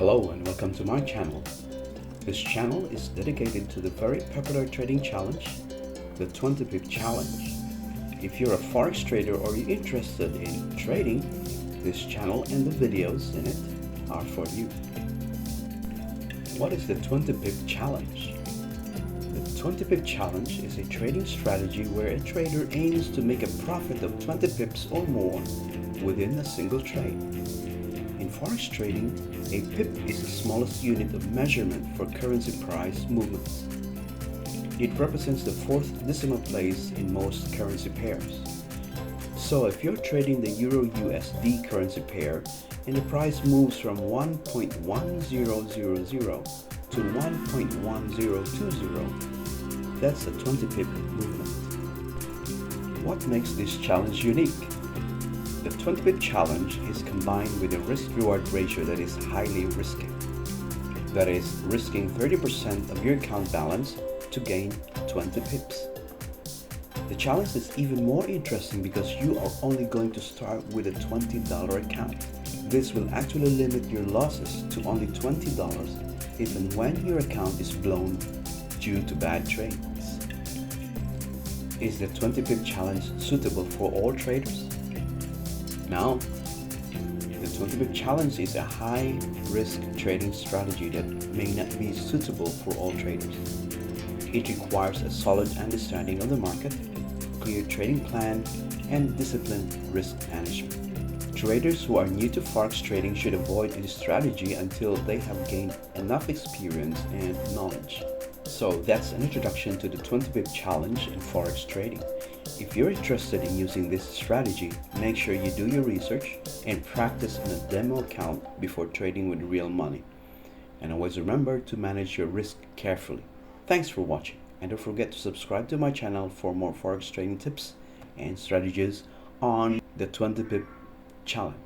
Hello and welcome to my channel. This channel is dedicated to the very popular trading challenge, the 20 pip challenge. If you're a forex trader or you're interested in trading, this channel and the videos in it are for you. What is the 20 pip challenge? The 20 pip challenge is a trading strategy where a trader aims to make a profit of 20 pips or more within a single trade. In forex trading, a pip is the smallest unit of measurement for currency price movements. It represents the fourth decimal place in most currency pairs. So if you're trading the Euro-USD currency pair and the price moves from 1.1000 to 1.1020, that's a 20 pip movement. What makes this challenge unique? The 20 pip challenge is combined with a risk-reward ratio that is highly risky. That is, risking 30% of your account balance to gain 20 pips. The challenge is even more interesting because you are only going to start with a $20 account. This will actually limit your losses to only $20 if and when your account is blown due to bad trades. Is the 20 pip challenge suitable for all traders? Now, the 20 pip challenge is a high-risk trading strategy that may not be suitable for all traders. It requires a solid understanding of the market, clear trading plan, and disciplined risk management. Traders who are new to forex trading should avoid this strategy until they have gained enough experience and knowledge. So that's an introduction to the 20 pip challenge in forex trading. If you're interested in using this strategy, make sure you do your research and practice on a demo account before trading with real money. And always remember to manage your risk carefully. Thanks for watching, and don't forget to subscribe to my channel for more forex trading tips and strategies on the 20 pip challenge.